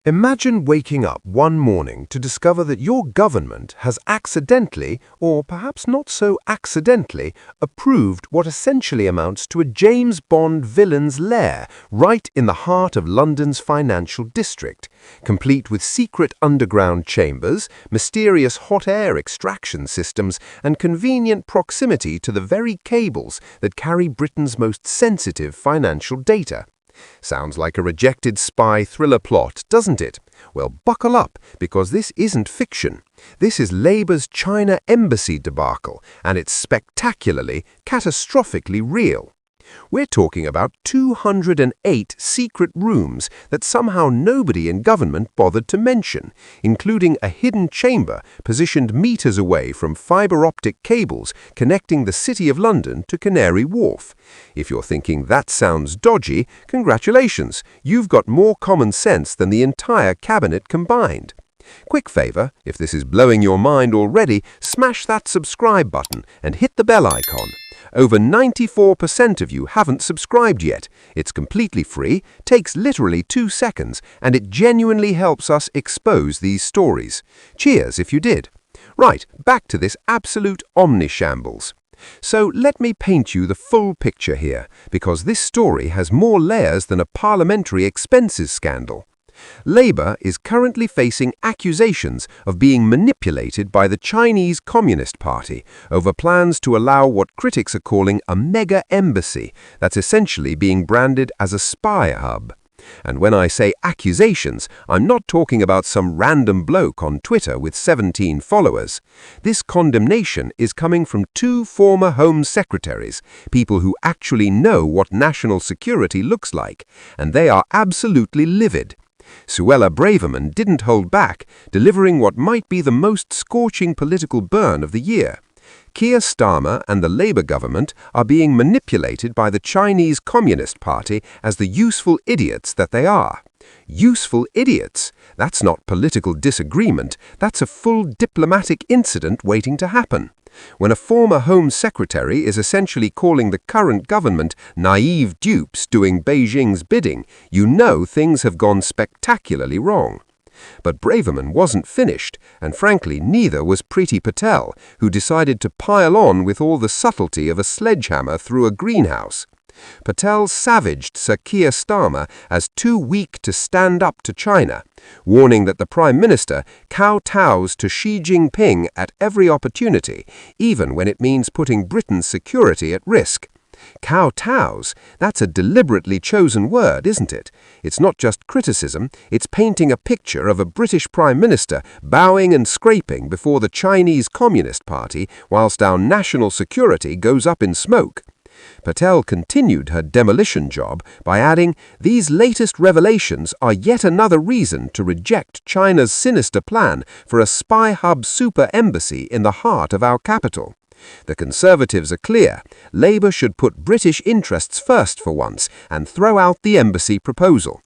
Imagine waking up one morning to discover that your government has accidentally, or perhaps not so accidentally, approved what essentially amounts to a James Bond villain's lair right in the heart of London's financial district, complete with secret underground chambers, mysterious hot air extraction systems, and convenient proximity to the very cables that carry Britain's most sensitive financial data. Sounds like a rejected spy thriller plot, doesn't it? Well, buckle up, because this isn't fiction. This is Labour's China embassy debacle, and it's spectacularly, catastrophically real. We're talking about 208 secret rooms that somehow nobody in government bothered to mention, including a hidden chamber positioned meters away from fibre-optic cables connecting the City of London to Canary Wharf. If you're thinking that sounds dodgy, congratulations, you've got more common sense than the entire cabinet combined. Quick favor, if this is blowing your mind already, smash that subscribe button and hit the bell icon. Over 94% of you haven't subscribed yet. It's completely free, takes literally 2 seconds, and it genuinely helps us expose these stories. Cheers if you did. Right, back to this absolute omnishambles. So let me paint you the full picture here, because this story has more layers than a parliamentary expenses scandal. Labour is currently facing accusations of being manipulated by the Chinese Communist Party over plans to allow what critics are calling a mega embassy that's essentially being branded as a spy hub. And when I say accusations, I'm not talking about some random bloke on Twitter with 17 followers. This condemnation is coming from 2 former Home Secretaries, people who actually know what national security looks like, and they are absolutely livid. Suella Braverman didn't hold back, delivering what might be the most scorching political burn of the year. Keir Starmer and the Labour government are being manipulated by the Chinese Communist Party as the useful idiots that they are. Useful idiots? That's not political disagreement, that's a full diplomatic incident waiting to happen. When a former Home Secretary is essentially calling the current government naive dupes doing Beijing's bidding, you know things have gone spectacularly wrong. But Braverman wasn't finished, and frankly neither was Priti Patel, who decided to pile on with all the subtlety of a sledgehammer through a greenhouse. Patel savaged Sir Keir Starmer as too weak to stand up to China, warning that the Prime Minister kowtows to Xi Jinping at every opportunity, even when it means putting Britain's security at risk. Kowtows, that's a deliberately chosen word, isn't it? It's not just criticism, it's painting a picture of a British Prime Minister bowing and scraping before the Chinese Communist Party whilst our national security goes up in smoke. Patel continued her demolition job by adding, "These latest revelations are yet another reason to reject China's sinister plan for a spy hub super embassy in the heart of our capital." The Conservatives are clear. Labour should put British interests first for once and throw out the embassy proposal.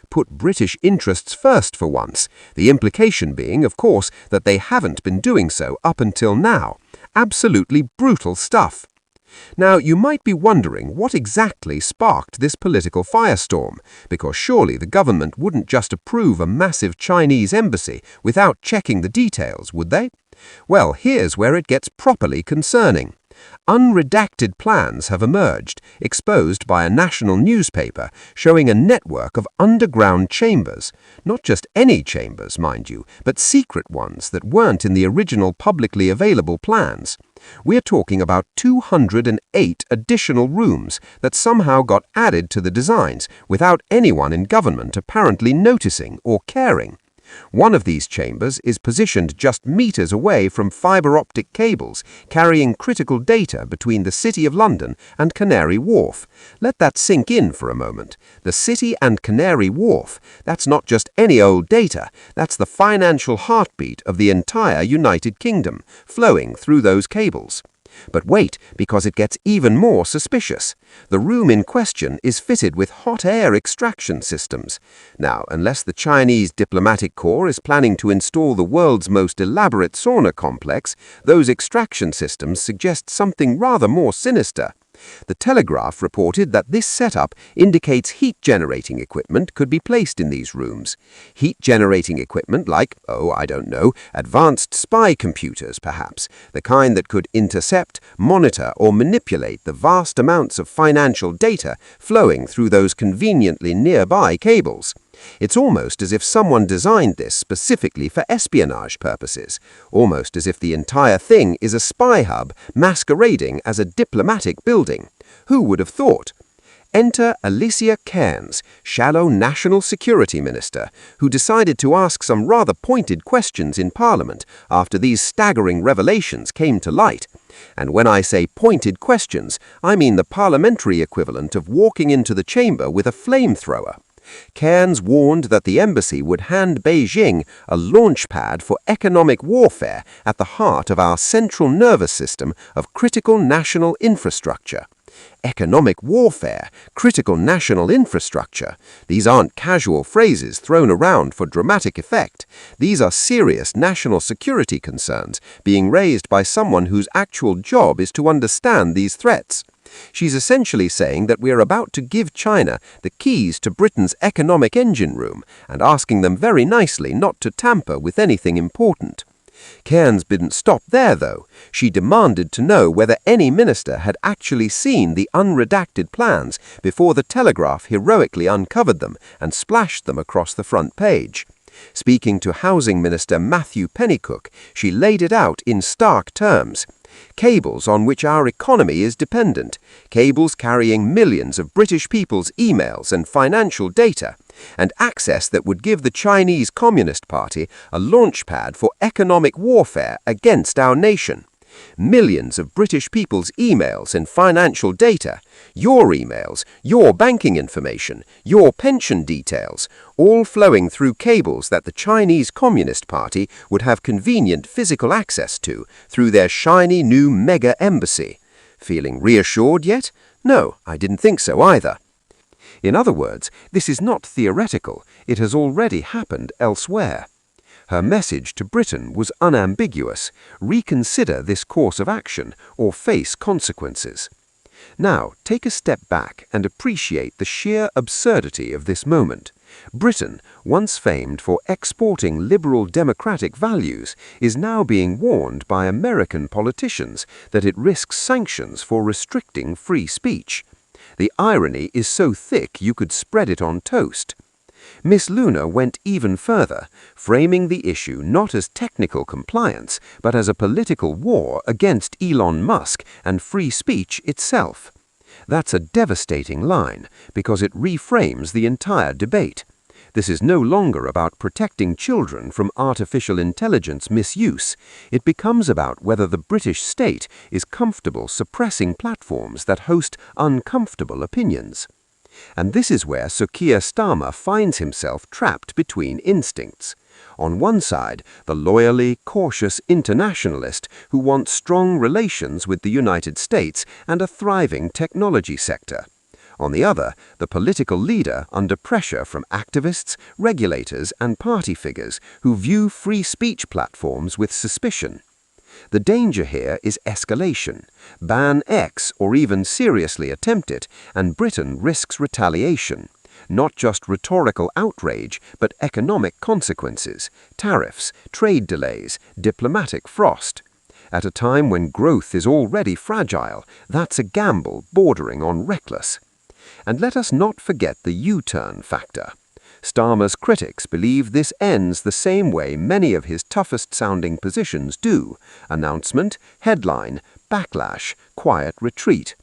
Put British interests first for once, the implication being, of course, that they haven't been doing so up until now. Absolutely brutal stuff. Now, you might be wondering what exactly sparked this political firestorm, because surely the government wouldn't just approve a massive Chinese embassy without checking the details, would they? Well, here's where it gets properly concerning. Unredacted plans have emerged, exposed by a national newspaper, showing a network of underground chambers. Not just any chambers, mind you, but secret ones that weren't in the original publicly available plans. We're talking about 208 additional rooms that somehow got added to the designs without anyone in government apparently noticing or caring. One of these chambers is positioned just meters away from fibre-optic cables carrying critical data between the City of London and Canary Wharf. Let that sink in for a moment. The City and Canary Wharf, that's not just any old data, that's the financial heartbeat of the entire United Kingdom, flowing through those cables. But wait, because it gets even more suspicious. The room in question is fitted with hot air extraction systems. Now, unless the Chinese diplomatic corps is planning to install the world's most elaborate sauna complex, those extraction systems suggest something rather more sinister. The Telegraph reported that this setup indicates heat-generating equipment could be placed in these rooms. Heat-generating equipment like, I don't know, advanced spy computers perhaps, the kind that could intercept, monitor or manipulate the vast amounts of financial data flowing through those conveniently nearby cables. It's almost as if someone designed this specifically for espionage purposes, almost as if the entire thing is a spy hub masquerading as a diplomatic building. Who would have thought? Enter Alicia Cairns, shallow National Security Minister, who decided to ask some rather pointed questions in Parliament after these staggering revelations came to light. And when I say pointed questions, I mean the parliamentary equivalent of walking into the chamber with a flamethrower. Cairns warned that the embassy would hand Beijing a launch pad for economic warfare at the heart of our central nervous system of critical national infrastructure. Economic warfare, critical national infrastructure. These aren't casual phrases thrown around for dramatic effect. These are serious national security concerns being raised by someone whose actual job is to understand these threats. She's essentially saying that we are about to give China the keys to Britain's economic engine room and asking them very nicely not to tamper with anything important. Cairns didn't stop there, though. She demanded to know whether any minister had actually seen the unredacted plans before the Telegraph heroically uncovered them and splashed them across the front page. Speaking to Housing Minister Matthew Pennycook, she laid it out in stark terms. Cables on which our economy is dependent, cables carrying millions of British people's emails and financial data, and access that would give the Chinese Communist Party a launchpad for economic warfare against our nation. Millions of British people's emails and financial data, your emails, your banking information, your pension details, all flowing through cables that the Chinese Communist Party would have convenient physical access to through their shiny new mega embassy. Feeling reassured yet? No, I didn't think so either. In other words, this is not theoretical, it has already happened elsewhere. Her message to Britain was unambiguous: reconsider this course of action or face consequences. Now, take a step back and appreciate the sheer absurdity of this moment. Britain, once famed for exporting liberal democratic values, is now being warned by American politicians that it risks sanctions for restricting free speech. The irony is so thick you could spread it on toast. Miss Luna went even further, framing the issue not as technical compliance, but as a political war against Elon Musk and free speech itself. That's a devastating line, because it reframes the entire debate. This is no longer about protecting children from artificial intelligence misuse. It becomes about whether the British state is comfortable suppressing platforms that host uncomfortable opinions. And this is where Sir Keir Starmer finds himself trapped between instincts. On one side, the loyally cautious internationalist who wants strong relations with the United States and a thriving technology sector. On the other, the political leader under pressure from activists, regulators, and party figures who view free speech platforms with suspicion. The danger here is escalation. Ban X or even seriously attempt it, and Britain risks retaliation. Not just rhetorical outrage, but economic consequences, tariffs, trade delays, diplomatic frost. At a time when growth is already fragile, that's a gamble bordering on reckless. And let us not forget the U-turn factor. Starmer's critics believe this ends the same way many of his toughest-sounding positions do: announcement, headline, backlash, quiet retreat.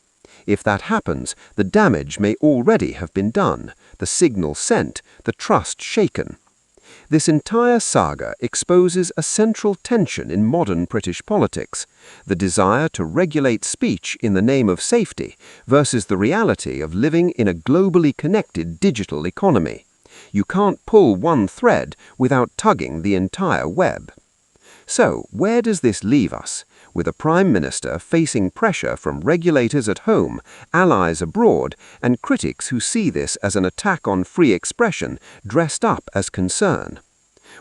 If that happens, the damage may already have been done, the signal sent, the trust shaken. This entire saga exposes a central tension in modern British politics: the desire to regulate speech in the name of safety versus the reality of living in a globally connected digital economy. You can't pull one thread without tugging the entire web. So, where does this leave us? With a Prime Minister facing pressure from regulators at home, allies abroad, and critics who see this as an attack on free expression dressed up as concern.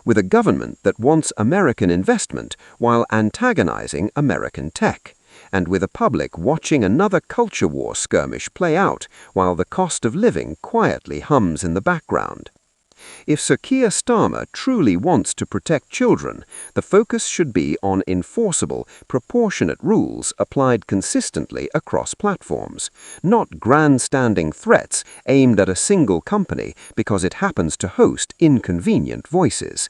With a government that wants American investment while antagonizing American tech. and with a public watching another culture war skirmish play out while the cost of living quietly hums in the background. If Sir Keir Starmer truly wants to protect children, the focus should be on enforceable, proportionate rules applied consistently across platforms, not grandstanding threats aimed at a single company because it happens to host inconvenient voices.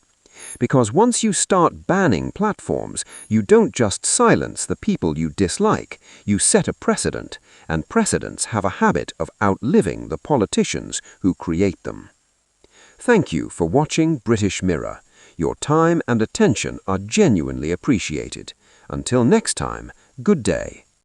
Because once you start banning platforms, you don't just silence the people you dislike, you set a precedent, and precedents have a habit of outliving the politicians who create them. Thank you for watching British Mirror. Your time and attention are genuinely appreciated. Until next time, good day.